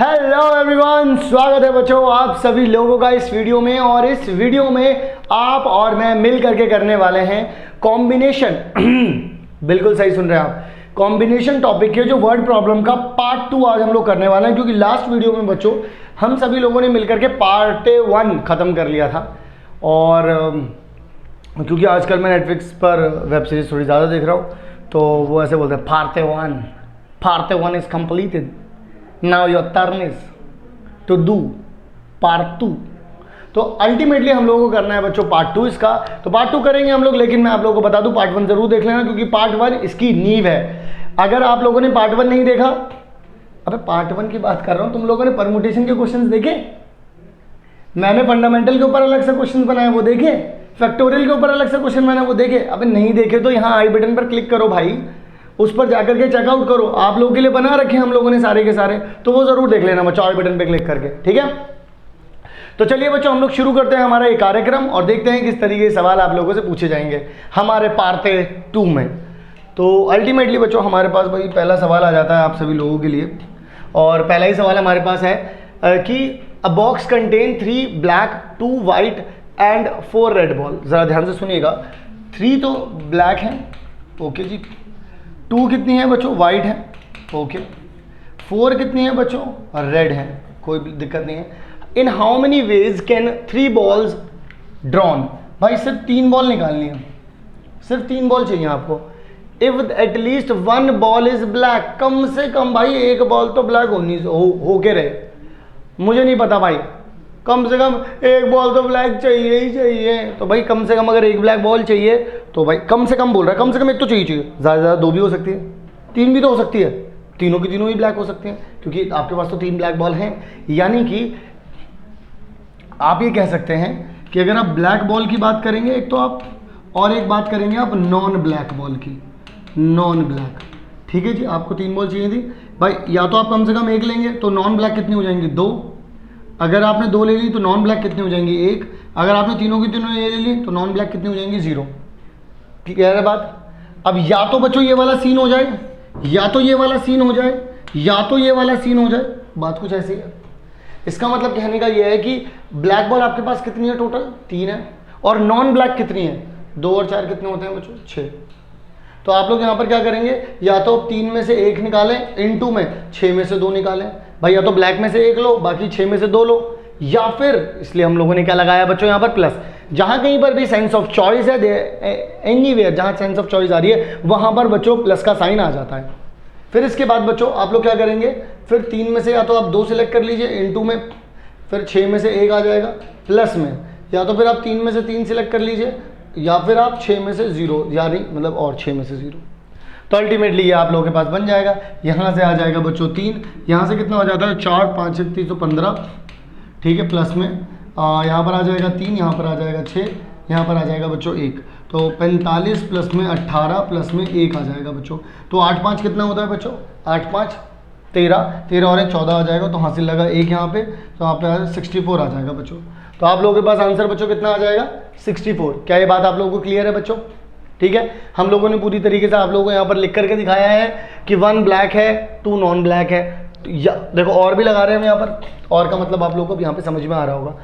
Hello everyone, स्वागत है बच्चों आप सभी लोगों का इस वीडियो में। और इस वीडियो में आप और मैं मिल करके करने वाले हैं कॉम्बिनेशन बिल्कुल सही सुन रहे हैं आप। कॉम्बिनेशन टॉपिक है जो वर्ड प्रॉब्लम का पार्ट 2 आज हम लोग करने वाले हैं, क्योंकि लास्ट वीडियो में बच्चों हम सभी लोगों ने मिल करके पार्ट 1 ख़त्म कर लिया था। और क्योंकि आजकल मैं नेटफ्लिक्स पर वेब सीरीज थोड़ी ज़्यादा देख रहा हूँ, तो वो ऐसे बोलते हैं part 1 is completed, now your turn is to do part 2। तो अल्टीमेटली हम लोगों को करना है बच्चों पार्ट 2 इसका। तो पार्ट 2 करेंगे हम लोग, लेकिन मैं आप लोगों को बता दूं पार्ट 1 जरूर देख लेना, क्योंकि पार्ट 1 इसकी नींव है। अगर आप लोगों ने पार्ट 1 नहीं देखा, अबे पार्ट 1 की बात कर रहा हूं, तुम लोगों ने परमुटेशन के क्वेश्चंस देखे? मैंने फंडामेंटल के ऊपर अलग से क्वेश्चन बनाए वो देखे, फैक्टोरियल के ऊपर अलग से क्वेश्चन मैंने वो देखे। अबे नहीं देखे तो यहाँ आई बटन पर क्लिक करो भाई, उस पर जाकर के चेकआउट करो। आप लोगों के लिए बना रखे हम लोगों ने सारे के सारे, तो वो जरूर देख लेना बच्चों आई बटन पे क्लिक करके, ठीक है। तो चलिए बच्चों हम लोग शुरू करते हैं हमारा ये कार्यक्रम और देखते हैं किस तरीके के सवाल आप लोगों से पूछे जाएंगे हमारे पार्ट 2 में। तो अल्टीमेटली बच्चों हमारे पास भाई पहला सवाल आ जाता है आप सभी लोगों के लिए। और पहला ही सवाल हमारे पास है कि अ box contain 3 black 2 white and 4 red ball. ज़रा ध्यान से सुनिएगा, 3 तो ब्लैक है, ओके जी। 2 कितनी है बच्चों? वाइट है, ओके। 4 कितनी है बच्चों? रेड है, कोई दिक्कत नहीं है। In how many ways can 3 balls drawn? भाई सिर्फ 3 बॉल निकालनी है, सिर्फ 3 बॉल चाहिए आपको। If at least 1 ball is black, कम से कम भाई एक बॉल तो ब्लैक हो के रहे। मुझे नहीं पता भाई, कम से कम एक बॉल तो ब्लैक चाहिए ही चाहिए। तो भाई कम से कम अगर एक ब्लैक बॉल चाहिए तो भाई कम से कम बोल रहा है, कम से कम एक तो चाहिए। ज़्यादा से ज़्यादा 2 भी हो सकती है, 3 भी तो हो सकती है, तीनों की तीनों ही ब्लैक हो सकती हैं, क्योंकि आपके पास तो 3 ब्लैक बॉल हैं। यानी कि आप ये कह सकते हैं कि अगर आप ब्लैक बॉल की बात करेंगे एक तो आप, और एक बात करेंगे आप नॉन ब्लैक बॉल की, नॉन ब्लैक, ठीक है जी। आपको 3 बॉल चाहिए थी भाई, या तो आप कम से कम एक लेंगे तो नॉन ब्लैक कितनी हो जाएंगी? 2। अगर आपने 2 ले ली तो नॉन ब्लैक कितनी हो जाएंगी? 1। अगर आपने तीनों की तीनों ले ली तो नॉन ब्लैक कितनी हो जाएंगी? 0। ठीक है बात। अब या तो बच्चों ये वाला सीन हो जाए, या तो ये वाला सीन हो जाए, या तो ये वाला सीन हो जाए। बात कुछ ऐसी है। इसका मतलब कहने का ये है कि ब्लैक बॉल आपके पास कितनी है? टोटल 3 है। और नॉन ब्लैक कितनी है? 2 और 4 कितने होते हैं बच्चों? 6। तो आप लोग यहाँ पर क्या करेंगे, या तो 3 में से 1 निकालें, इनटू में 6 में से 2 निकालें। भाई या तो ब्लैक में से 1 लो, बाकी 6 में से 2 लो, या फिर इसलिए हम लोगों ने क्या लगाया बच्चों यहाँ पर प्लस। जहाँ कहीं पर भी सेंस ऑफ चॉइस है, एनीवेयर जहाँ सेंस ऑफ चॉइस आ रही है वहाँ पर बच्चों प्लस का साइन आ जाता है। फिर इसके बाद बच्चों आप लोग क्या करेंगे, फिर 3 में से या तो आप 2 सिलेक्ट कर लीजिए इनटू में, फिर 6 में से 1 आ जाएगा प्लस में, या तो फिर आप 3 में से 3 सिलेक्ट कर लीजिए, या फिर आप 6 में से 0, यानी मतलब और 6 में से 0। तो अल्टीमेटली ये आप लोगों के पास बन जाएगा। यहाँ से आ जाएगा बच्चों 3, यहाँ से कितना हो जाता है? 4 5 6 तो 15, ठीक है, प्लस में यहाँ पर आ जाएगा 3, यहाँ पर आ जाएगा 6, यहाँ पर आ जाएगा बच्चों 1, तो 45 प्लस में 18 प्लस में 1 आ जाएगा बच्चों। तो 8 5 कितना होता है बच्चों? 8 5 13, 13 और 1 14 आ जाएगा, तो हासिल लगा 1 यहाँ पे, तो यहाँ पे 64 आ जाएगा बच्चों। तो आप लोगों के पास आंसर बच्चों कितना आ जाएगा? 64। क्या ये बात आप लोगों को क्लियर है बच्चों? ठीक है, हम लोगों ने पूरी तरीके से आप लोगों को यहाँ पर लिख करके दिखाया है कि 1 ब्लैक है, 2 नॉन ब्लैक है। या देखो और भी लगा रहे हैं हम यहाँ पर, और का मतलब आप लोगों को यहाँ पे समझ में आ रहा होगा।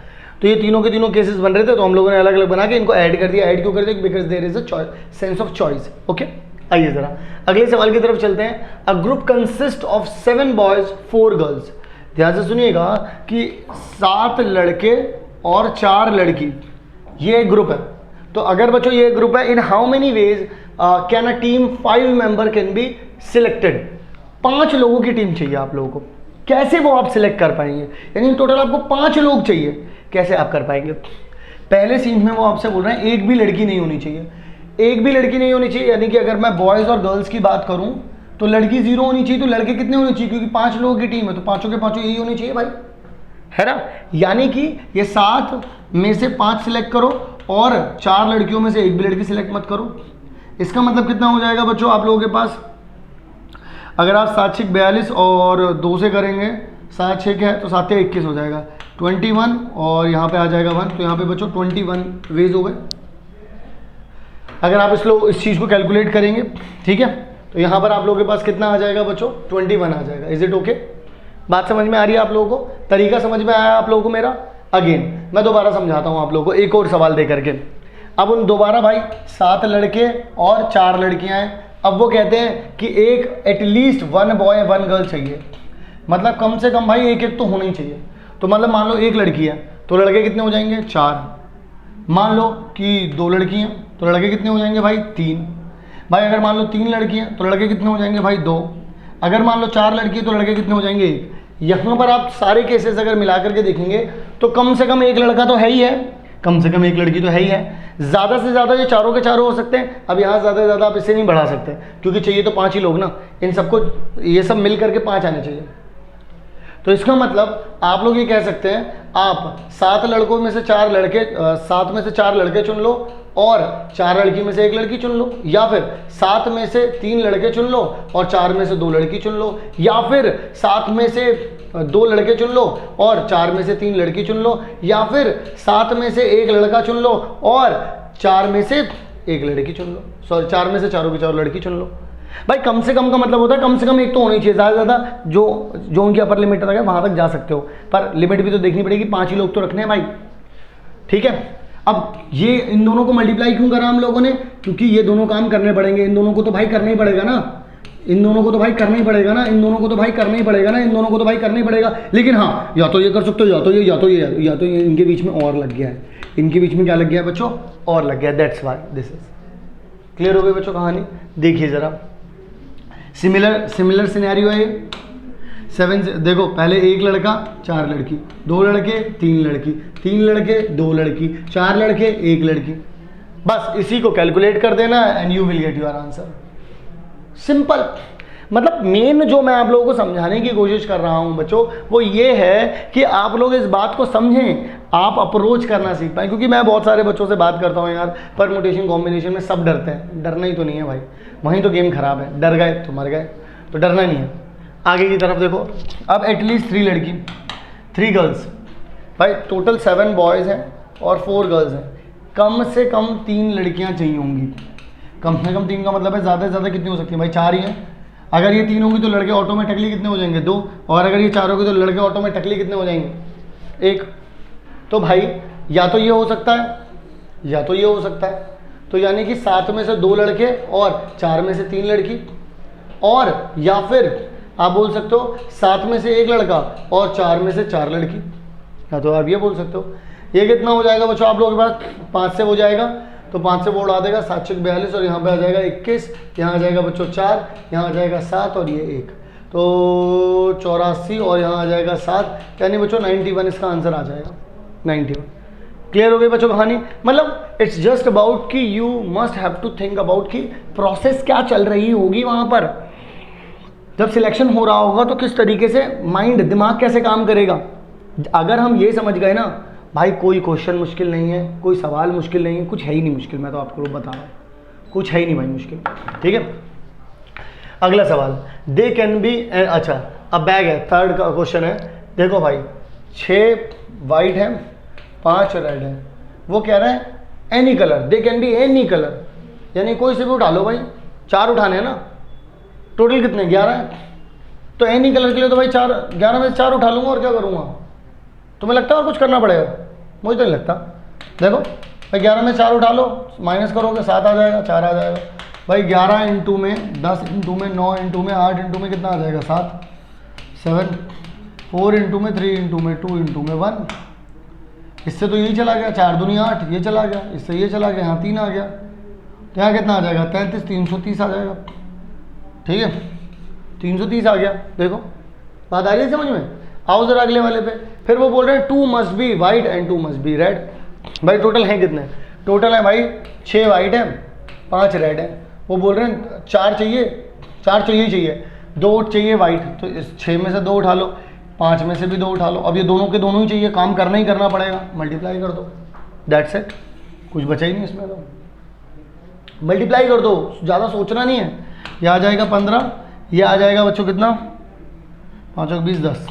तो ये तीनों के तीनों केसेस बन रहे थे, तो हम लोगों ने अलग अलग बना के इनको ऐड कर दिया। ऐड क्यों कर दिया? Because there is a sense of choice. Okay, आइए जरा अगले सवाल की तरफ चलते हैं। A group consist of 7 boys 4 girls. ध्यान से सुनिएगा कि 7 लड़के और 4 लड़की, ये एक ग्रुप है। तो अगर बच्चों ये ग्रुप है, in how many ways can a team 5 member can be selected? 5 लोगों की टीम चाहिए आप लोगों को, कैसे वो आप सिलेक्ट कर पाएंगे? यानी टोटल आपको 5 लोग चाहिए, कैसे आप कर पाएंगे? पहले सीन में वो आपसे बोल रहे हैं एक भी लड़की नहीं होनी चाहिए, एक भी लड़की नहीं होनी चाहिए। यानी कि अगर मैं बॉयज़ और गर्ल्स की बात करूं तो लड़की 0 होनी चाहिए, तो लड़के कितने होने चाहिए? क्योंकि 5 लोगों की टीम है तो पाँचों के पाँचों यही होनी चाहिए भाई, है ना। यानी कि ये 7 में से 5 सिलेक्ट करो और 4 लड़कियों में से एक भी लड़की सिलेक्ट मत करो। इसका मतलब कितना हो जाएगा बच्चों आप लोगों के पास? अगर आप 7 6 42 और 2 से करेंगे, 7 6 है तो 7 21 हो जाएगा, 21 और यहाँ पे आ जाएगा 1, तो यहाँ पे बच्चों 21 वेज हो गए। अगर आप इस चीज़ को कैलकुलेट करेंगे, ठीक है, तो यहाँ पर आप लोगों के पास कितना आ जाएगा बच्चों? 21 आ जाएगा। Is it okay? बात समझ में आ रही है आप लोगों को? तरीका समझ में आया आप लोगों को मेरा? अगेन मैं दोबारा समझाता हूँ आप लोगों को एक और सवाल दे करके। अब उन दोबारा भाई 7 लड़के और 4 लड़कियां हैं। अब वो कहते हैं कि एक एटलीस्ट 1 बॉय 1 गर्ल चाहिए, मतलब कम से कम भाई एक एक तो होना ही चाहिए। तो मतलब मान लो 1 लड़की है तो लड़के कितने हो जाएंगे? 4। मान लो कि 2 लड़की हैं तो लड़के कितने हो जाएंगे भाई? 3। भाई अगर मान लो 3 लड़की हैं तो लड़के कितने हो जाएंगे भाई? 2। अगर मान लो 4 लड़की तो लड़के कितने हो जाएंगे? 1। यहाँ पर आप सारे केसेस अगर मिला करके देखेंगे तो कम से कम 1 लड़का तो है ही है, कम से कम 1 लड़की तो है ही है। ज़्यादा से ज़्यादा ये चारों के चारों हो सकते हैं। अब यहाँ ज़्यादा से ज़्यादा आप इसे नहीं बढ़ा सकते क्योंकि चाहिए तो 5 ही लोग ना, इन सबको ये सब मिल करके 5 आने चाहिए। तो इसका मतलब आप लोग ये कह सकते हैं आप 7 लड़कों में से 4 लड़के 7 में से 4 लड़के चुन लो और 4 लड़की में से 1 लड़की चुन लो, या फिर 7 में से 3 लड़के चुन लो और 4 में से 2 लड़की चुन लो, या फिर 7 में से 2 लड़के चुन लो और 4 में से 3 लड़की चुन लो, या फिर 7 में से 1 लड़का चुन लो और 4 में से 1 लड़की चुन लो, सॉरी 4 में से चारों की चारों लड़की चुन लो। भाई कम से कम का मतलब होता है कम से कम एक तो होनी चाहिए, ज़्यादा से ज़्यादा जो उनकी अपर लिमिट तक है वहाँ तक जा सकते हो, पर लिमिट भी तो देखनी पड़ेगी, 5 ही लोग तो रखने हैं भाई, ठीक है। अब ये इन दोनों को मल्टीप्लाई क्यों करा हम लोगों ने? क्योंकि ये दोनों काम करने पड़ेंगे, इन दोनों को तो भाई करना ही पड़ेगा ना, इन दोनों को तो भाई करना ही पड़ेगा ना, इन दोनों को तो भाई करना ही पड़ेगा ना, इन दोनों को तो भाई करना ही पड़ेगा। लेकिन हाँ, या तो ये कर सकते हो या तो ये, या तो ये, या तो ये, इनके बीच में और लग गया है, इनके बीच में क्या लग गया है बच्चों? और लग गया। That's why this is clear हो गई बच्चों कहानी? देखिए जरा सिमिलर सिनेरियो है ये। 7 देखो, पहले 1 लड़का 4 लड़की, 2 लड़के 3 लड़की, 3 लड़के 2 लड़की, 4 लड़के 1 लड़की, बस इसी को कैलकुलेट कर देना and you will get your answer. Simple. मतलब मेन जो मैं आप लोगों को समझाने की कोशिश कर रहा हूं बच्चों वो ये है कि आप लोग इस बात को समझें, आप अप्रोच करना सीख पाएँ। क्योंकि मैं बहुत सारे बच्चों से बात करता हूं यार, परमुटेशन कॉम्बिनेशन में सब डरते हैं। डरना ही तो नहीं है भाई, वहीं तो गेम खराब है। डर गए तो मर गए, तो डरना नहीं है। आगे की तरफ देखो, अब एटलीस्ट 3 लड़की 3 गर्ल्स, भाई टोटल 7 बॉयज़ हैं और 4 गर्ल्स हैं। कम से कम 3 लड़कियां चाहिए होंगी। कम से कम 3 का मतलब है ज़्यादा से ज़्यादा कितनी हो सकती है भाई? 4 ही हैं। अगर ये 3 होंगी तो लड़के ऑटोमेटिकली कितने हो जाएंगे? 2। और अगर ये 4 होगी तो लड़के ऑटोमेटिकली कितने हो जाएंगे? 1। तो भाई या तो ये हो सकता है या तो ये हो सकता है। तो यानी कि 7 में से 2 लड़के और 4 में से 3 लड़की, और या फिर आप बोल सकते हो 7 में से 1 लड़का और 4 में से 4 लड़की, या तो आप ये बोल सकते हो। ये कितना हो जाएगा बच्चों आप लोगों के पास? 5 से हो जाएगा, तो 5 से वो उड़ा देगा, 7 × 42 और यहाँ पे आ जाएगा 21, यहाँ आ जाएगा बच्चों 4, यहाँ आ जाएगा 7 और ये 1, तो 84 और यहाँ आ जाएगा 7, यानी बच्चों 91 इसका आंसर आ जाएगा। 91। क्लियर हो गई बच्चों कहानी? मतलब इट्स जस्ट अबाउट कि you must have to think about कि प्रोसेस क्या चल रही होगी वहाँ पर, जब सिलेक्शन हो रहा होगा तो किस तरीके से माइंड, दिमाग कैसे काम करेगा। अगर हम ये समझ गए ना भाई, कोई क्वेश्चन मुश्किल नहीं है, कोई सवाल मुश्किल नहीं है, कुछ है ही नहीं मुश्किल। मैं तो आपको बता रहा हूँ, कुछ है ही नहीं भाई मुश्किल, ठीक है। अगला सवाल, दे कैन बी, अच्छा अब बैग है, 3rd का क्वेश्चन है। देखो भाई 6 वाइट है, 5 रेड है। वो कह रहा है any colour, they can be any colour, यानी कोई से भी उठा लो भाई। 4 उठाने हैं ना, टोटल कितने? 11 है। तो एनी कलर के लिए तो भाई 11 में से 4 उठा लूँगा और क्या करूँगा? तुम्हें लगता है और कुछ करना पड़ेगा? मुझे तो नहीं लगता। देखो भाई 11 में 4 उठा लो, माइनस करोगे 7 आ जाएगा, 4 आ जाएगा भाई। 11 इंटू में 10 इंटू में 9 इंटू में 8 इंटू में कितना आ जाएगा? 7, 7, 4 इंटू में 3 इंटू में 2 इंटू में 1। इससे तो यही चला गया, 4 दूनी 8, ये चला गया, इससे ये चला गया, यहाँ 3 आ गया, तो यहाँ कितना आ जाएगा? 33, 330 आ जाएगा, ठीक है। 330 आ गया। देखो बात आ रही है समझ में? आओ जरा अगले वाले पे। फिर वो बोल रहे हैं 2 must be white and 2 must be red. भाई टोटल है कितने? टोटल है भाई 6 वाइट है, 5 रेड है। वो बोल रहे हैं 4 चाहिए, 4 चाहिए, 2 चाहिए वाइट, तो इस 6 में से 2 उठा लो, 5 में से भी 2 उठा लो। अब ये दोनों के दोनों ही चाहिए, काम करना ही करना पड़ेगा, मल्टीप्लाई कर दो, दैट्स इट। कुछ बचा ही नहीं इसमें, तो मल्टीप्लाई कर दो, ज़्यादा सोचना नहीं है। यह आ जाएगा 15, ये आ जाएगा बच्चों कितना? 5 और 20 10,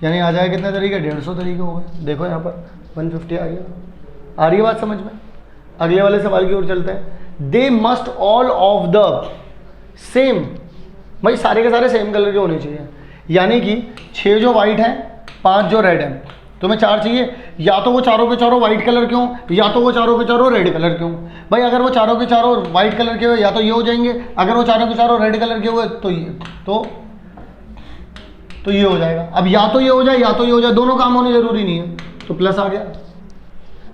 यानी आ जाएगा कितने तरीके? 150 तरीके हो गए। देखो यहाँ पर 150 आ गया। आ रही है बात समझ में? अगले वाले सवाल की ओर चलते हैं। They must all of the same, भाई सारे के सारे सेम कलर के होने चाहिए। यानी कि 6 जो वाइट हैं, 5 जो रेड हैं। तुम्हें 4 चाहिए, या तो वो चारों के चारों वाइट कलर के हों, या तो वो चारों के चारों रेड कलर के हों। भाई अगर वो चारों के चारों वाइट कलर के हुए या तो ये हो जाएंगे, अगर वो चारों के चारों रेड कलर के हुए तो ये तो ये हो जाएगा। अब या तो ये हो जाए या तो ये हो जाए, दोनों काम होने जरूरी नहीं है, तो प्लस आ गया।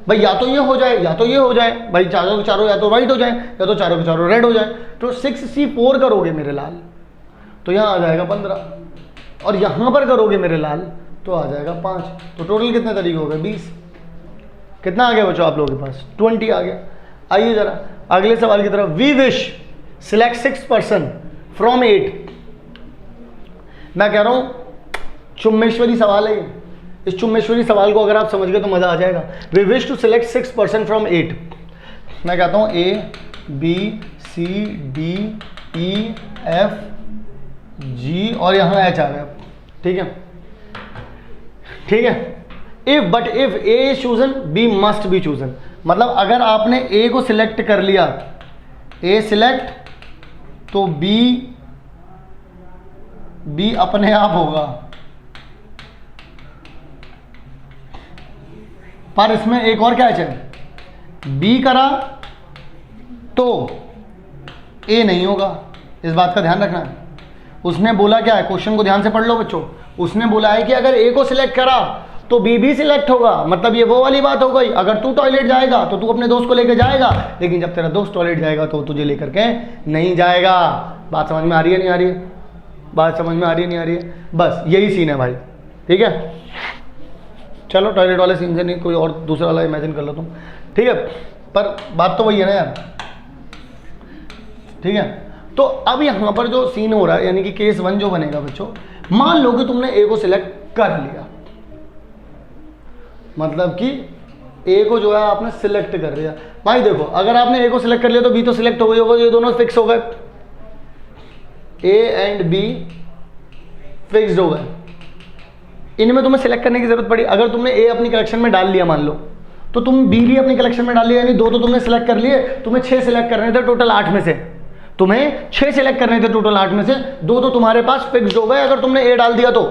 भाई या तो ये हो जाए या तो ये हो जाए, भाई चारों के चारों या तो वाइट हो जाए या तो चारों के चारों रेड हो जाए। तो 6C4 करोगे मेरे लाल तो यहाँ आ जाएगा 15, और यहाँ पर करोगे मेरे लाल तो आ जाएगा 5। तो टोटल कितने तरीके हो गए? 20। कितना आ गया बच्चों आप लोगों के पास? 20 आ गया। आइए जरा अगले सवाल की तरफ। We wish select 6 person from 8। मैं कह रहा हूँ चुम्बेश्वरी सवाल है। इस चुम्बेश्वरी सवाल को अगर आप समझ गए तो मज़ा आ जाएगा। We wish to select 6 person from 8। मैं कहता हूँ A B C D E F G और यहाँ H आ गया। ठीक है, ठीक है। If but if A is chosen B must be chosen. मतलब अगर आपने A को सिलेक्ट कर लिया, A सिलेक्ट, तो B अपने आप होगा। पर इसमें एक और कैच है, B करा तो A नहीं होगा, इस बात का ध्यान रखना है। उसने बोला क्या है, क्वेश्चन को ध्यान से पढ़ लो बच्चों। उसने बोला है कि अगर A को सिलेक्ट करा तो B भी सिलेक्ट होगा। मतलब ये वो वाली बात हो गई, अगर तू टॉयलेट जाएगा तो तू अपने दोस्त को लेकर जाएगा, लेकिन जब तेरा दोस्त टॉयलेट जाएगा तो तुझे लेकर के नहीं जाएगा। बात समझ में आ रही है नहीं आ रही है? बात समझ में आ रही है नहीं आ रही है? बस यही सीन है भाई। ठीक है, चलो टॉयलेट वाले सीन से नहीं कोई और दूसरा वाला इमेजिन कर लो तुम। ठीक है, पर बात तो वही है ना यार। ठीक है, तो अब यहाँ पर जो सीन हो रहा है, यानी कि केस 1 जो बनेगा बच्चों, मान लो कि तुमने A को सिलेक्ट कर लिया, मतलब कि A को जो है आपने सिलेक्ट कर लिया। भाई देखो, अगर आपने A को सिलेक्ट कर लिया तो B तो सिलेक्ट हो गई होगा, ये दोनों फिक्स हो गए। A एंड B फिक्स्ड हो गए। इनमें तुम्हें सिलेक्ट करने की जरूरत पड़ी। अगर तुमने A अपनी कलेक्शन में डाल लिया मान लो, तो तुम B भी अपनी कलेक्शन में डाल लिया, यानी 2 तो तुमने सिलेक्ट कर लिए। तुम्हें 6 सिलेक्ट करने थे टोटल 8 में से, तुम्हें 6 सिलेक्ट करने थे टोटल 8 में से, 2 तो तुम्हारे पास फिक्स्ड हो गए। अगर तुमने A डाल दिया तो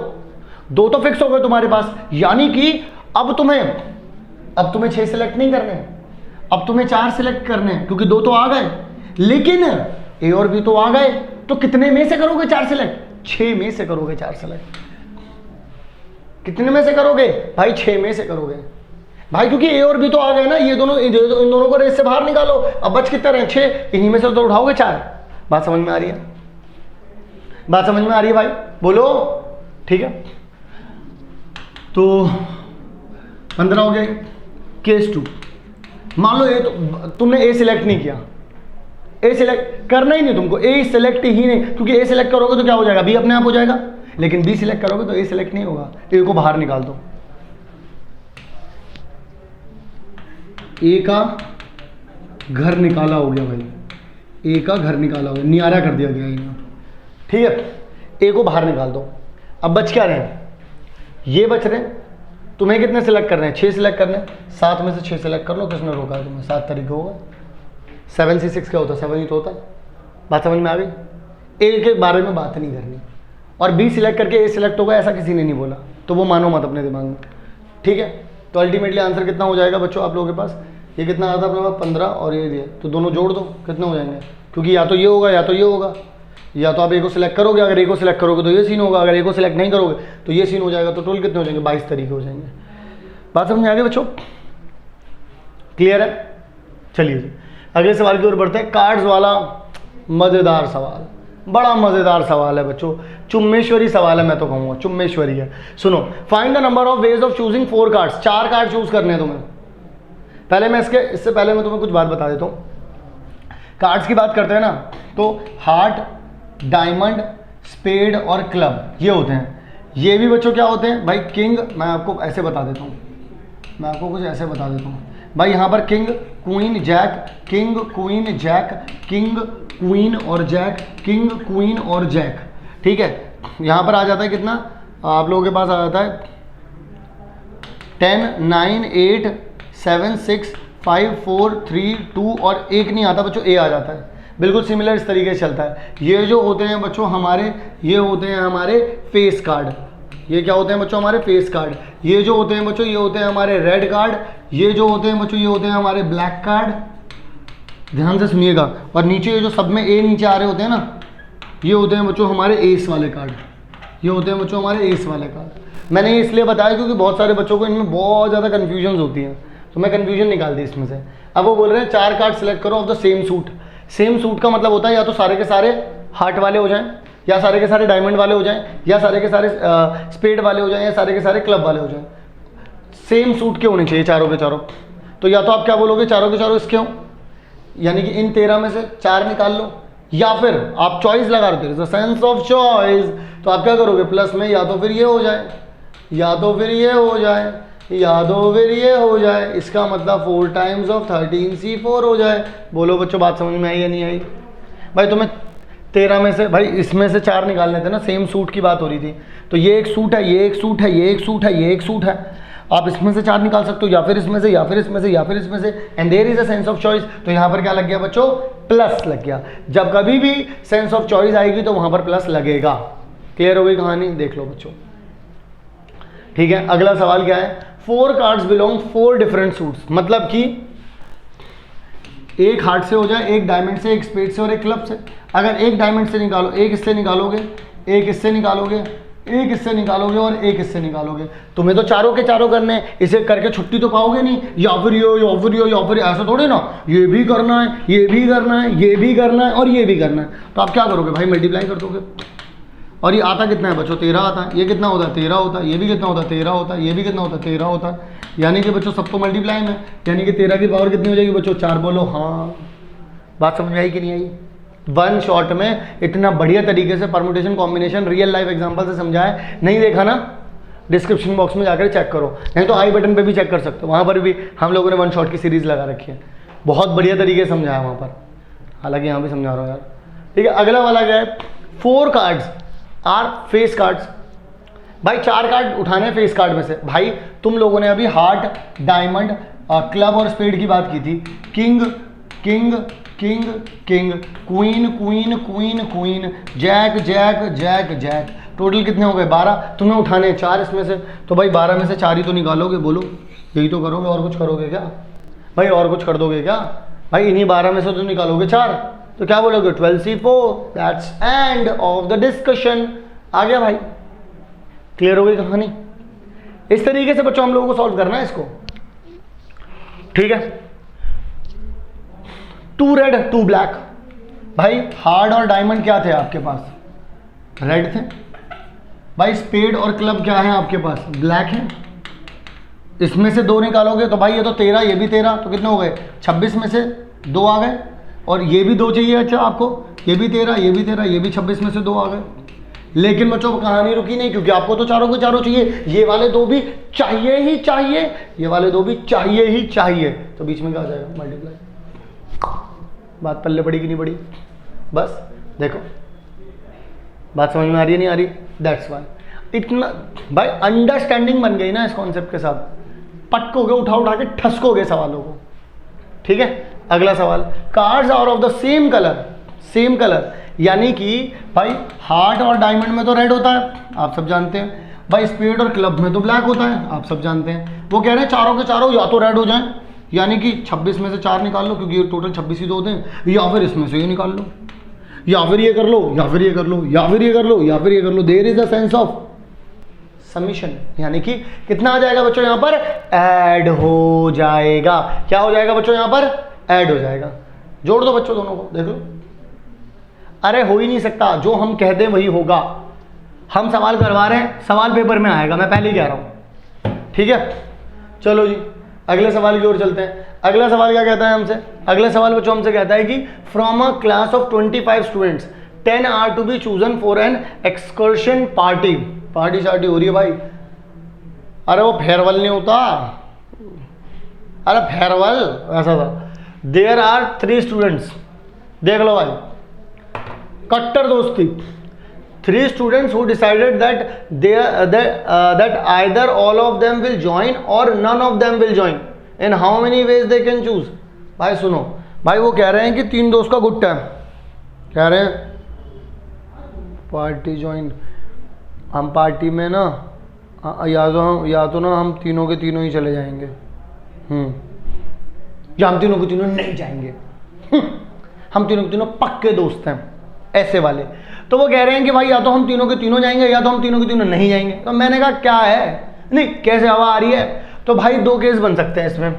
2 तो फिक्स हो गए तुम्हारे पास, यानी कि अब तुम्हें 6 सिलेक्ट नहीं करने, अब तुम्हें 4 सिलेक्ट करने हैं, क्योंकि 2 तो आ गए, लेकिन A और B तो आ गए। तो कितने में से करोगे 4 सिलेक्ट? 6 में से करोगे 4 सिलेक्ट। कितने में से करोगे भाई? 6 में से करोगे भाई, क्योंकि A और B तो आ गए ना, ये दोनों, इन दोनों को रेस से बाहर निकालो। अब बच कितने रहे? 6। इन्हीं में से तो उठाओगे 4। बात समझ में आ रही है? बात समझ में आ रही है भाई? बोलो। ठीक है, तो 15 हो गए। केस 2, मान लो A तो तुमने A सिलेक्ट नहीं किया, A सिलेक्ट करना ही नहीं तुमको, A सिलेक्ट ही नहीं, क्योंकि A सिलेक्ट करोगे तो क्या हो जाएगा? B अपने आप हो जाएगा। लेकिन B सिलेक्ट करोगे तो A सिलेक्ट नहीं होगा। A को बाहर निकाल दो। A का घर निकाला हो गया भाई, A का घर निकाला हो गया, नियारा कर दिया गया यहाँ। ठीक है, A को बाहर निकाल दो। अब बच क्या रहे? ये बच रहे। तुम्हें कितने सिलेक्ट करने हैं? 6 सिलेक्ट करने। 7 में से 6 सिलेक्ट कर लो। किसने रोका है तुम्हें? 7 तरीके होगा। 7C6 क्या होता है? 7 ही तो होता है। बात समझ में आ गई? A के बारे में बात नहीं करनी। और B सिलेक्ट करके A सिलेक्ट होगा ऐसा किसी ने नहीं बोला, तो वो मानो मत अपने दिमाग में। ठीक है, तो अल्टीमेटली आंसर कितना हो जाएगा बच्चों आप लोगों के पास? ये कितना आता है अपने पास? 15 और ये दिया, तो दोनों जोड़ दो, कितने हो जाएंगे? क्योंकि या तो ये होगा या तो ये होगा। या तो आप A को सिलेक्ट करोगे, अगर A को सिलेक्ट करोगे तो ये सीन होगा, अगर A को सिलेक्ट नहीं करोगे तो ये सीन हो जाएगा। तो टोटल कितने हो जाएंगे? 22 तरीके हो जाएंगे। बात समझ में आ गई बच्चों? क्लियर है? चलिए जी अगले सवाल की ओर बढ़ते हैं। कार्ड्स वाला मज़ेदार सवाल, बड़ा मज़ेदार सवाल है बच्चों, चुम्बेश्वरी सवाल है, मैं तो कहूँगा चुम्बेश्वरी है। सुनो, find the number of ways of choosing 4 cards. 4 card choose करने हैं तुम्हें। पहले मैं इससे पहले मैं तुम्हें कुछ बात बता देता हूँ। कार्ड्स की बात करते हैं ना, तो हार्ट, डायमंड, स्पेड और क्लब ये होते हैं। ये भी बच्चों क्या होते हैं भाई? किंग। मैं आपको ऐसे बता देता हूँ, मैं आपको कुछ ऐसे बता देता हूँ भाई। यहाँ पर king, queen, jack, king, queen, jack, king, queen और जैक, किंग, क्वीन और जैक। ठीक है, यहाँ पर आ जाता है कितना आप लोगों के पास? आ जाता है 10, 9, 8, 7, 6, 5, 4, 3, 2 और 1 नहीं आता बच्चों, A आ जाता है। बिल्कुल सिमिलर इस तरीके से चलता है। ये जो होते हैं बच्चों हमारे, ये होते हैं हमारे फेस कार्ड। ये क्या होते हैं बच्चों हमारे फेस कार्ड। ये जो होते हैं बच्चों ये होते हैं हमारे रेड कार्ड। ये जो होते हैं बच्चों ये होते हैं हमारे ब्लैक कार्ड। ध्यान से सुनिएगा। और नीचे ये जो सब में ए नीचे आ रहे होते हैं ना, ये होते हैं बच्चों हमारे एस वाले कार्ड। ये होते हैं बच्चों हमारे एस वाले कार्ड। मैंने ये इसलिए बताया क्योंकि बहुत सारे बच्चों को इनमें बहुत ज़्यादा कन्फ्यूजन होती है, तो मैं कन्फ्यूजन निकाल दी इसमें से। अब वो बोल रहे हैं 4 कार्ड सेलेक्ट करो of the same suit. Same suit का मतलब होता है या तो सारे के सारे हार्ट वाले हो जाएं, या सारे के सारे डायमंड वाले हो जाएं, या सारे के सारे स्पेड वाले हो जाएं, या सारे के सारे क्लब वाले हो जाएं। सेम सूट के होने चाहिए चारों के चारों। तो या तो आप क्या बोलोगे, चारों के चारों इसके हों, यानी कि इन 13 में से 4 निकाल लो, या फिर आप चॉइस लगा रहे थे, सेंस ऑफ चॉइस। तो आप क्या करोगे, प्लस में या तो फिर ये हो जाए, या तो फिर ये हो जाए, या तो फिर ये हो जाए। इसका मतलब 4 टाइम्स ऑफ 13C4 हो जाए। बोलो बच्चों बात समझ में आई या नहीं आई? भाई तुम्हें 13 में से, भाई इसमें से 4 निकालने थे ना, सेम सूट की बात हो रही थी। तो ये एक सूट है, ये एक सूट है, ये एक सूट है, ये एक सूट है। आप इसमें से 4 निकाल सकते हो, या फिर इसमें से, या फिर इसमें से, या फिर इसमें से। And there is a sense of choice. तो यहाँ पर क्या लग गया बच्चों, प्लस लग गया। जब कभी भी सेंस ऑफ चॉइस आएगी तो वहां पर प्लस लगेगा। क्लियर हो गई कहानी? देख लो बच्चों, ठीक है। अगला सवाल क्या है, 4 कार्ड्स बिलोंग 4 डिफरेंट सूट्स। मतलब कि एक हार्ट से हो जाए, एक डायमंड से, एक स्पेड से और एक क्लब से। अगर एक डायमंड से निकालो, एक इससे निकालोगे, एक इससे निकालोगे, एक इससे निकालोगे और एक इससे निकालोगे, तुम्हें तो चारों के चारों करने हैं। इसे करके छुट्टी तो पाओगे नहीं, या फिर ये, या फिर ये, या फिर ऐसा थोड़ी ना। ये भी करना है, ये भी करना है, ये भी करना है और ये भी करना है। तो आप क्या करोगे भाई, मल्टीप्लाई कर दोगे। और ये आता कितना है बच्चों, 13 आता है। ये कितना होता है, 13 होता है। ये भी कितना होता है, 13 होता है। ये भी कितना होता है, 13 होता है। यानी कि बच्चों सब तो मल्टीप्लाई में, यानी कि 13 की पावर कितनी हो जाएगी बच्चों, 4। बोलो हाँ। बात समझ में आई कि नहीं आई? वन शॉट में इतना बढ़िया तरीके से permutation combination real life example से समझाया। नहीं देखा ना, डिस्क्रिप्शन बॉक्स में जाकर चेक करो, नहीं तो आई बटन पे भी चेक कर सकते हो। वहाँ पर भी हम लोगों ने वन शॉट की सीरीज लगा रखी है, बहुत बढ़िया तरीके से समझाया वहाँ पर। हालांकि यहाँ भी समझा रहा हूँ यार, ठीक है। अगला वाला क्या है, 4 कार्ड्स आर फेस कार्ड्स। भाई 4 कार्ड उठाने फेस कार्ड में से। भाई तुम लोगों ने अभी हार्ट, डायमंड, क्लब और स्पेड की बात की थी। King king king king, queen queen queen queen, jack jack jack jack. Total कितने हो गए, 12। तुम्हें उठाने 4 इसमें से। तो भाई 12 में से 4 ही तो निकालोगे। बोलो यही तो करोगे, और कुछ करोगे क्या भाई? और कुछ कर दोगे क्या भाई? इन्हीं 12 में से तो निकालोगे 4। तो क्या बोलोगे, 12C4। That's end of the discussion. आ गया भाई, क्लियर हो गई कहानी? इस तरीके से बच्चों हम लोगों को सॉल्व करना है इसको, ठीक है। 2 रेड 2 ब्लैक। भाई हार्ड और डायमंड क्या थे आपके पास, रेड थे। भाई स्पेड और क्लब क्या है आपके पास, ब्लैक है। इसमें से 2 निकालोगे तो भाई ये तो 13, ये भी 13, तो कितने हो गए, 26 में से 2 आ गए। और ये भी 2 चाहिए, अच्छा आपको, ये भी 13, ये भी 13, ये भी 26 में से 2 आ गए। लेकिन बच्चों कहानी रुकी नहीं, क्योंकि आपको तो चारों के चारों चाहिए। ये वाले 2 भी चाहिए ही चाहिए, ये वाले 2 भी चाहिए ही चाहिए। तो बीच में क्या आ जाएगा, मल्टीप्लाई। बात पल्ले पड़ी कि नहीं पड़ी? बस देखो, बात समझ में आ रही है नहीं आ रही? दैट्स वाई इतना भाई अंडरस्टैंडिंग बन गई ना इस कॉन्सेप्ट के साथ। पटकोगे, उठा के ठसकोगे सवालों को, ठीक है। अगला सवाल, cards are of the same colour. Same colour यानी कि भाई हार्ट और डायमंड में तो रेड होता है, आप सब जानते हैं। भाई स्पेड और क्लब में तो ब्लैक होता है, आप सब जानते हैं। वो कह रहे हैं चारों के चारों या तो रेड हो जाएं, यानी कि 26 में से 4 निकाल लो, क्योंकि ये टोटल 26 ही तो होते हैं। या फिर इसमें से ये निकाल लो, या फिर ये कर लो, या फिर ये कर लो, या फिर ये कर लो, या फिर ये कर लो। There is a sense of summation, यानी कि कितना आ जाएगा बच्चों यहाँ पर, ऐड हो जाएगा। क्या हो जाएगा बच्चों यहाँ पर, ऐड हो जाएगा। जोड़ दो बच्चों दोनों को, देख लो। अरे हो ही नहीं सकता, जो हम कह दें वही होगा। हम सवाल करवा रहे हैं, सवाल पेपर में आएगा, मैं पहले ही कह रहा हूं, ठीक है। चलो जी अगले सवाल की ओर चलते हैं। अगला सवाल क्या कहता है हमसे, अगला सवाल बच्चों हमसे कहता है कि from a class of 25 students 10 are to be chosen for an excursion party. Party शार्टी हो रही है भाई। अरे वो फेयरवेल नहीं होता, अरे फेयरवेल ऐसा था। देयर आर 3 स्टूडेंट्स, देख लो भाई, कट्टर दोस्ती। 3 students who decided that either all of them will join or none of them will join. In how many ways they can choose? भाई सुनो, भाई वो कह रहे हैं कि 3 दोस्त का गुट है, कह रहे हैं पार्टी ज्वाइन, हम पार्टी में ना या तो ना हम तीनों के तीनों ही चले जाएंगे, या हम तीनों के तीनों नहीं जाएंगे, हम तीनों के तीनों पक्के दोस्त हैं, ऐसे वाले। तो वो कह रहे हैं कि भाई या तो हम तीनों के तीनों जाएंगे या तो हम तीनों के तीनों नहीं जाएंगे। तो मैंने कहा क्या है, नहीं कैसे हवा आ रही है। तो भाई दो केस बन सकते हैं इसमें,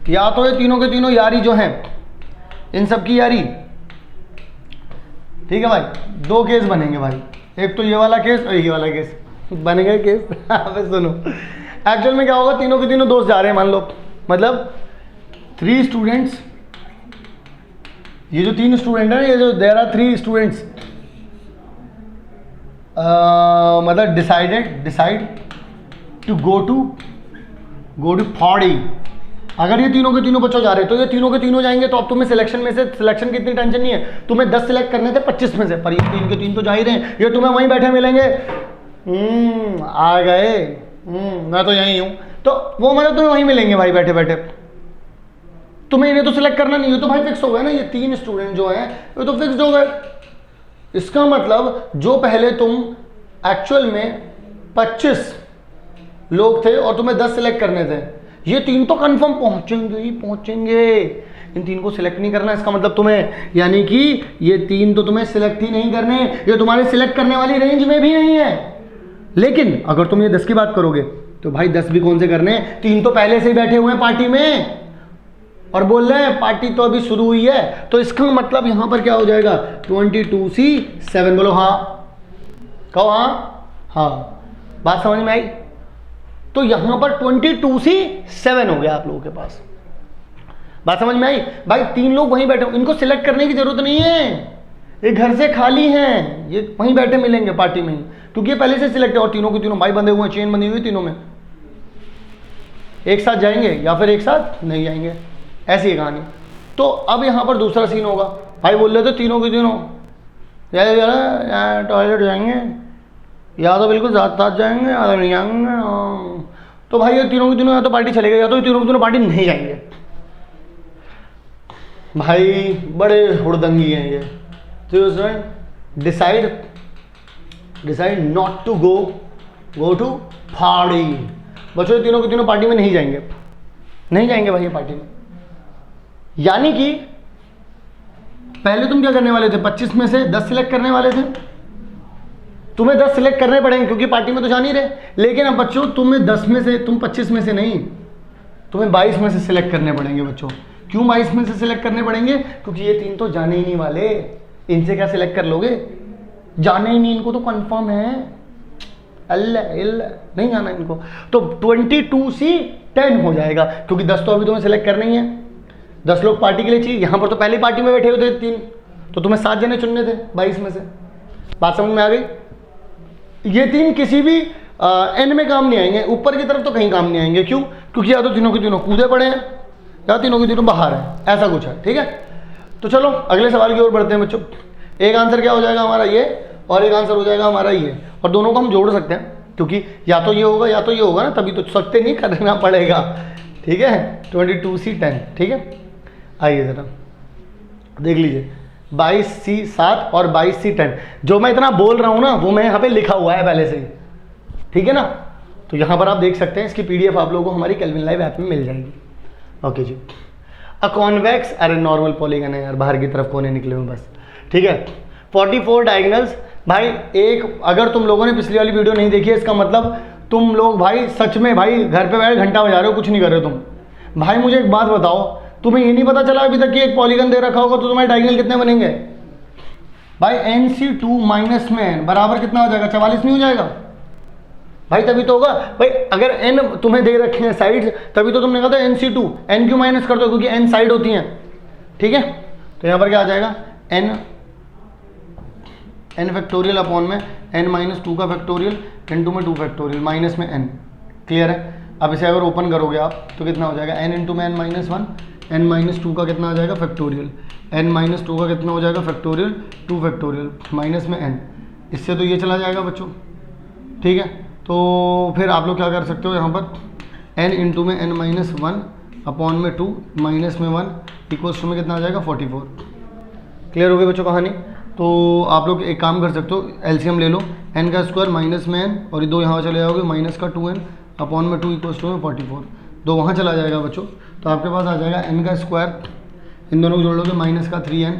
या तो ये तीनों के तीनों यारी जो हैं, इन सब की यारी, ठीक है भाई, दो केस बनेंगे भाई, एक तो ये वाला केस और ये वाला केस बनेगा केस। अब सुनो, एक्चुअल में क्या होगा, तीनों के तीनों दोस्त जा रहे हैं, मान लो मतलब 3 स्टूडेंट्स, ये जो 3 स्टूडेंट है, ये जो देयर आर 3 स्टूडेंट्स, मतलब decide to go to party. अगर ये तीनों के तीनों बच्चों जा रहे हैं तो ये तीनों के तीनों जाएंगे, तो अब तुम्हें सिलेक्शन में से, सिलेक्शन की इतनी टेंशन नहीं है, तुम्हें 10 सिलेक्ट करने थे 25 में से, पर ये 3 के 3 तो जा ही रहे हैं, ये तुम्हें वहीं बैठे मिलेंगे। आ गए, मैं तो यहीं हूँ, तो वो मतलब तुम्हें वहीं मिलेंगे भाई बैठे बैठे, तुम्हें इन्हें तो सिलेक्ट करना नहीं है, तो भाई फिक्स हो गया ना, ये 3 स्टूडेंट जो हैं ये तो फिक्स हो गए। इसका मतलब जो पहले तुम एक्चुअल में 25 लोग थे और तुम्हें 10 सिलेक्ट करने थे, ये 3 तो कंफर्म पहुंचेंगे ही पहुंचेंगे, इन 3 को सिलेक्ट नहीं करना। इसका मतलब तुम्हें, यानी कि ये 3 तो तुम्हें सिलेक्ट ही नहीं करने, ये तुम्हारे सिलेक्ट करने वाली रेंज में भी नहीं है। लेकिन अगर तुम ये 10 की बात करोगे तो भाई 10 भी कौन से करने, 3 तो पहले से ही बैठे हुए हैं पार्टी में और बोल रहे हैं पार्टी तो अभी शुरू हुई है। तो इसका मतलब यहां पर क्या हो जाएगा, 22C7, बोलो हाँ, कहो हाँ, बात समझ में आई। तो यहां पर 22C7 हो गया आप लोगों के पास, बात समझ में आई। भाई 3 लोग वहीं बैठे, इनको सिलेक्ट करने की जरूरत नहीं है, ये घर से खाली हैं, ये वहीं बैठे मिलेंगे पार्टी में ही, क्योंकि ये पहले से सिलेक्ट है और तीनों के तीनों भाई बंधे हुए हैं, चेन बंधी हुई तीनों में, एक साथ जाएंगे या फिर एक साथ नहीं जाएंगे, ऐसी है कहानी। तो अब यहाँ पर दूसरा सीन होगा, भाई बोल रहे थे तीनों के तीनों टॉयलेट जाएंगे, या तो बिल्कुल साथ साथ जाएंगे या तो नहीं जाएंगे। तो भाई ये तीनों के तीनों या तो पार्टी चले गए या तो ये तीनों के तीनों पार्टी नहीं जाएंगे। भाई बड़े हुड़दंगी हैं ये। तो decide not to go to party. बच्चों तीनों के तीनों पार्टी में नहीं जाएंगे भाई ये पार्टी में। यानी कि पहले तुम क्या करने वाले थे, 25 में से 10 सिलेक्ट करने वाले थे, तुम्हें 10 सिलेक्ट करने पड़ेंगे क्योंकि पार्टी में तो जा नहीं रहे। लेकिन अब बच्चों तुम्हें 10 में से, तुम 25 में से नहीं, तुम्हें 22 में से सिलेक्ट करने पड़ेंगे बच्चों। क्यों 22 में से सिलेक्ट करने पड़ेंगे, क्योंकि ये 3 तो जाने ही नहीं वाले, इनसे क्या सिलेक्ट कर लोगे, जाने ही नहीं, इनको तो कंफर्म है, अल्लाह नहीं जाना इनको। तो 22C10 हो जाएगा, क्योंकि 10 तो अभी तुम्हें सिलेक्ट करना ही है, 10 लोग पार्टी के लिए चाहिए। यहाँ पर तो पहली पार्टी में बैठे हुए थे 3, तो तुम्हें 7 जने चुनने थे 22 में से। बात समझ में आ गई। ये 3 किसी भी एंड में काम नहीं आएंगे, ऊपर की तरफ तो कहीं काम नहीं आएंगे। क्यों, क्योंकि या तो तीनों के तीनों कूदे पड़े हैं या तीनों के तीनों बाहर हैं, ऐसा कुछ है। ठीक है, तो चलो अगले सवाल की ओर बढ़ते हैं बच्चों। एक आंसर क्या हो जाएगा हमारा ये, और एक आंसर हो जाएगा हमारा ये, और दोनों को हम जोड़ सकते हैं, क्योंकि या तो ये होगा या तो ये होगा ना, तभी तो सकते नहीं, करना पड़ेगा। ठीक है, 22C10। ठीक है, आइए ज़रा देख लीजिए, 22C7 और 22C10। जो मैं इतना बोल रहा हूँ ना, वो मैं यहाँ पे लिखा हुआ है पहले से ही। ठीक है ना, तो यहाँ पर आप देख सकते हैं, इसकी PDF आप लोगों को हमारी केल्विन लाइव ऐप में मिल जाएगी। ओके जी, अ कॉन्वेक्स अरे नॉर्मल पॉलीगन है यार, बाहर की तरफ कोने निकले हुए बस। ठीक है, 44 डायगोनल्स। भाई एक, अगर तुम लोगों ने पिछली वाली वीडियो नहीं देखी है, इसका मतलब तुम लोग भाई सच में भाई घर पे बैठ घंटा बजा रहे हो, कुछ नहीं कर रहे हो तुम। भाई मुझे एक बात बताओ, तुम्हें ये नहीं पता चला अभी तक कि एक पॉलीगन दे रखा होगा तो तुम्हारे डायगोनल कितने बनेंगे भाई? NC2 माइनस में n बराबर कितना हो जाएगा, 44 नहीं हो जाएगा भाई? तभी तो होगा भाई, अगर n तुम्हें दे रखे हैं साइड्स, तभी तो तुमने कहा था NC2, n क्यों माइनस कर दो, क्योंकि n साइड होती हैं। ठीक है, तो यहाँ पर क्या आ जाएगा, n फैक्टोरियल अपॉन में n-2 का फैक्टोरियल, n2 में 2 फैक्टोरियल, माइनस में n। क्लियर है। अब इसे अगर ओपन करोगे आप तो कितना हो जाएगा, n इंटू में n-1, n-2 का कितना आ जाएगा फैक्टोरियल, n-2 का कितना हो जाएगा फैक्टोरियल, 2 फैक्टोरियल, माइनस में n। इससे तो ये चला जाएगा बच्चों। ठीक है, तो फिर आप लोग क्या कर सकते हो, यहाँ पर n इंटू में n-1 अपॉन में 2 माइनस में 1 इक्वल्स टू में कितना आ जाएगा 44। क्लियर हो गई बच्चों कहानी। तो आप लोग एक काम कर सकते हो, एलसीएम ले लो, n का स्क्वायर माइनस में n और ये 2 यहाँ चले जाओगे, माइनस का 2n अपॉन में 2 इक्वल्स टू में 44, 2 वहाँ चला जाएगा बच्चों, तो आपके पास आ जाएगा n का स्क्वायर, इन दोनों को जोड़ लोगे माइनस का 3n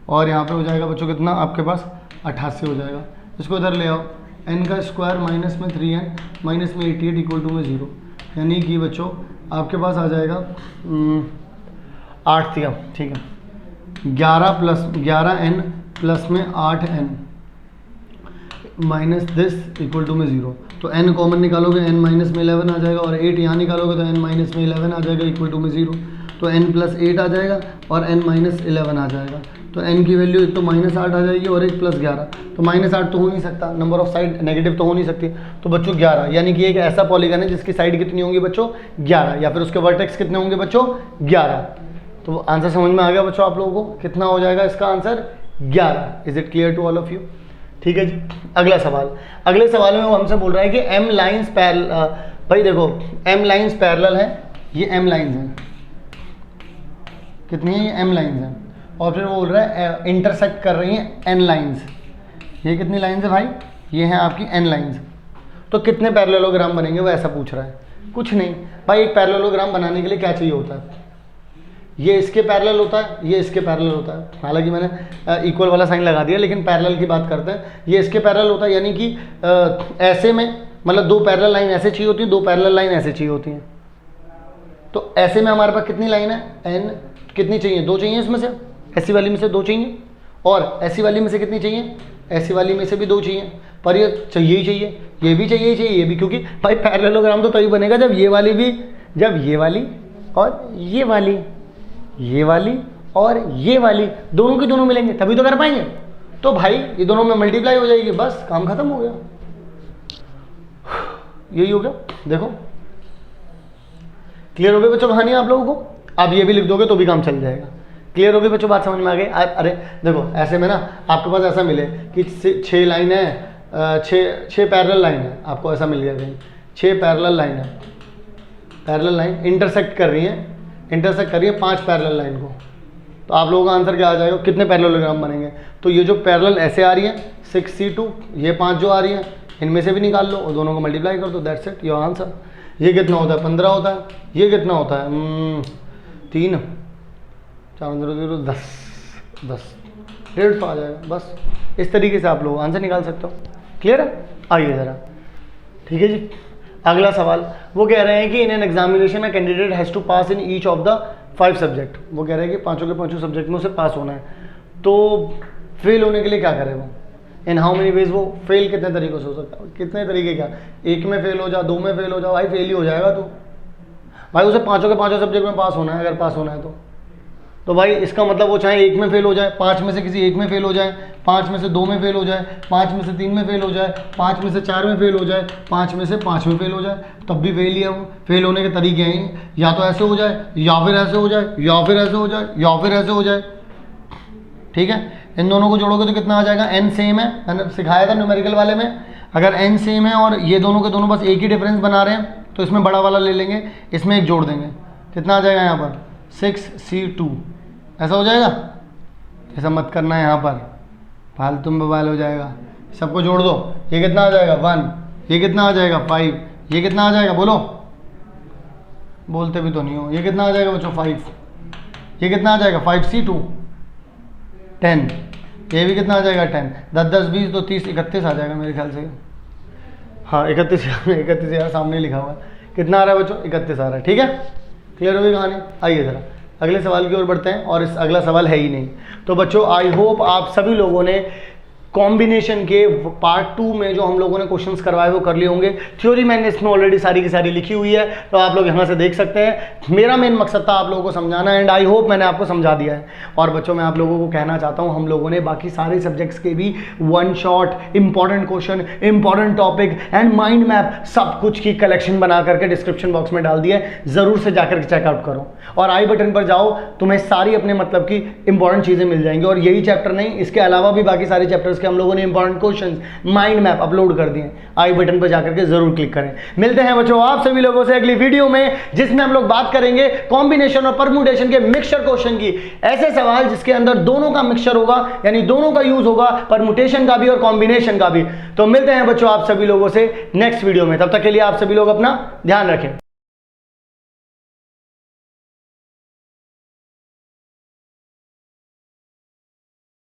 और यहाँ पे हो जाएगा बच्चों कितना आपके पास 88 हो जाएगा। इसको इधर ले आओ, n का स्क्वायर माइनस में 3n माइनस में 88 इक्वल टू में 0, यानी कि बच्चों आपके पास आ जाएगा 8 थी, ठीक है, 11n प्लस में 8n minus this equal to में 0, तो n कॉमन निकालोगे n माइनस में 11 आ जाएगा और 8 यहाँ निकालोगे तो n माइनस में 11 आ जाएगा इक्वल टू में 0, तो n प्लस 8 आ जाएगा और n माइनस 11 आ जाएगा, तो n की वैल्यू एक तो माइनस 8 आ जाएगी और एक प्लस 11, तो माइनस 8 तो हो नहीं सकता, नंबर ऑफ साइड नेगेटिव तो हो नहीं सकती, तो बच्चों 11, यानी कि एक ऐसा पॉलीगन है जिसकी साइड कितनी होंगी बच्चों 11, या फिर उसके वर्टेक्स कितने होंगे बच्चों 11। तो आंसर समझ में आ गया बच्चों आप लोगों को, कितना हो जाएगा इसका answer 11। Is it clear to all of you? ठीक है जी। अगला सवाल, अगले सवाल में वो हमसे बोल रहा है कि m लाइंस पैरेलल, भाई देखो m लाइंस पैरेलल है, ये m लाइंस हैं, कितनी है ये m लाइंस हैं, और फिर वो बोल रहा है इंटरसेक्ट कर रही हैं n लाइंस, ये कितनी लाइंस है भाई, ये हैं आपकी n लाइंस, तो कितने पैरेललोग्राम बनेंगे वो ऐसा पूछ रहा है। कुछ नहीं भाई, एक पैरेललोग्राम बनाने के लिए क्या चाहिए होता है, ये इसके पैरेलल होता है, ये इसके पैरेलल होता है, हालांकि मैंने इक्वल वाला साइन लगा दिया, लेकिन पैरेलल की बात करते हैं, ये इसके पैरेलल होता है, यानी कि ऐसे में मतलब 2 पैरेलल लाइन ऐसे चाहिए होती है, 2 पैरेलल लाइन ऐसे चाहिए होती हैं, तो ऐसे में हमारे पास कितनी लाइन है n, कितनी चाहिए 2 चाहिए, इसमें से ऐसी वाली में से 2 चाहिए और ऐसी वाली में से कितनी चाहिए, ऐसी वाली में से भी 2 चाहिए, पर ये चाहिए ही चाहिए, ये भी चाहिए ही चाहिए, ये भी, क्योंकि भाई पैरेललोग्राम तो तभी बनेगा जब ये वाली भी, जब ये वाली और ये वाली, ये वाली और ये वाली दोनों की दोनों मिलेंगे तभी तो कर पाएंगे, तो भाई ये दोनों में मल्टीप्लाई हो जाएगी, बस काम खत्म हो गया, यही हो गया। देखो क्लियर हो गई बच्चों कहानी आप लोगों को, आप ये भी लिख दोगे तो भी काम चल जाएगा। क्लियर हो गई बच्चों, बात समझ में आ गई? अरे देखो ऐसे में ना आपके पास ऐसा मिले कि 6 लाइन है, 6 पैरेलल लाइन है, आपको ऐसा मिल गया कहीं 6 पैरेलल लाइन है, पैरेलल लाइन इंटरसेक्ट कर रही है, इंटरसेक्ट करिए 5 पैरेलल लाइन को, तो आप लोगों का आंसर क्या आ जाएगा, कितने पैरेललोग्राम बनेंगे, तो ये जो पैरेलल ऐसे आ रही है 6c2, ये 5 जो आ रही है इनमें से भी निकाल लो और दोनों को मल्टीप्लाई कर दो, दैट्स इट योर आंसर। ये कितना होता है 15 होता है, ये कितना होता है 3 4 0 0 10 10 150 आ जाएगा, बस इस तरीके से आप लोग आंसर निकाल सकते हो। क्लियर है? आइए ज़रा, ठीक है जी। अगला सवाल वो कह रहे हैं कि in an examination a candidate has to pass in each of the 5 subject, वो कह रहे हैं कि पाँचों के पाँचों सब्जेक्ट में उसे पास होना है, तो फेल होने के लिए क्या करे वो, इन हाउ मेनी वेज, वो फेल कितने तरीक़ों से हो सकता है, कितने तरीके क्या, 1 में फेल हो जा, 2 में फेल हो जा, भाई फेल ही हो जाएगा तो भाई उसे पाँचों के पाँचों सब्जेक्ट में पास होना है, अगर पास होना है तो भाई इसका मतलब वो चाहे 1 में फेल हो जाए, 5 में से किसी 1 में फेल हो जाए, 5 में से 2 में फेल हो जाए, 5 में से 3 में फेल हो जाए, 5 में से 4 में फेल हो जाए, 5 में से 5 में फेल हो जाए, तब भी फेल ही है वो। फेल होने के तरीके हैं, या तो ऐसे हो जाए, या फिर ऐसे हो जाए, या फिर ऐसे हो जाए, या फिर ऐसे हो जाए, ठीक है। इन दोनों को जोड़ोगे तो कितना आ जाएगा, n सेम है, मैंने सिखाया था न्यूमेरिकल वाले में, अगर n सेम है और ये दोनों के दोनों बस एक ही डिफरेंस बना रहे हैं तो इसमें बड़ा वाला ले लेंगे, इसमें एक जोड़ देंगे, कितना आ जाएगा यहाँ पर 6c2, ऐसा हो जाएगा। ऐसा मत करना है यहाँ पर, फालतू में बवाल हो जाएगा, सबको जोड़ दो, ये कितना आ जाएगा 1, ये कितना आ जाएगा 5, ये कितना आ जाएगा, बोलो, बोलते भी तो नहीं हो, ये कितना आ जाएगा बच्चों 5, ये कितना आ जाएगा 5c2 10, ये भी कितना आ जाएगा 10, 10 10 20 तो 30 31 आ जाएगा मेरे ख्याल से, हाँ 31 यार सामने लिखा हुआ है, कितना आ रहा है बच्चों 31 आ रहा है, ठीक है। क्लियर हो गई कहानी? आइए ज़रा अगले सवाल की ओर बढ़ते हैं, और इस अगला सवाल है ही नहीं। तो बच्चों आई होप आप सभी लोगों ने कॉम्बिनेशन के पार्ट 2 में जो हम लोगों ने क्वेश्चंस करवाए वो कर लिए होंगे। थ्योरी मैंने इसमें ऑलरेडी सारी की सारी लिखी हुई है, तो आप लोग यहाँ से देख सकते हैं। मेरा मेन मकसद था आप लोगों को समझाना, एंड आई होप मैंने आपको समझा दिया है। और बच्चों मैं आप लोगों को कहना चाहता हूँ, हम लोगों ने बाकी सारे सब्जेक्ट्स के भी 1 shot important question, important topic and mind map सब कुछ की कलेक्शन बना करके डिस्क्रिप्शन बॉक्स में डाल दिया है, ज़रूर से जाकर चेकआउट करो। और आई बटन पर जाओ, तुम्हें सारी अपने मतलब की इंपॉर्टेंट चीज़ें मिल जाएंगी। और यही चैप्टर नहीं, इसके अलावा भी बाकी सारे चैप्टर्स के हम लोगों ने important questions mind map upload कर दिए, आई बटन पर जाकर के जरूर क्लिक करें। मिलते हैं बच्चों आप सभी लोगों से अगली वीडियो में, जिसमें हम लोग बात करेंगे कॉम्बिनेशन और परम्यूटेशन के मिक्सचर क्वेश्चन की, ऐसे सवाल जिसके अंदर दोनों का मिक्सचर होगा, यानी दोनों का यूज होगा, परम्यूटेशन का भी और कॉम्बिनेशन का भी। तो मिलते हैं बच्चों आप सभी लोगों से नेक्स्ट वीडियो में, तब तक के लिए आप सभी लोग अपना ध्यान रखें।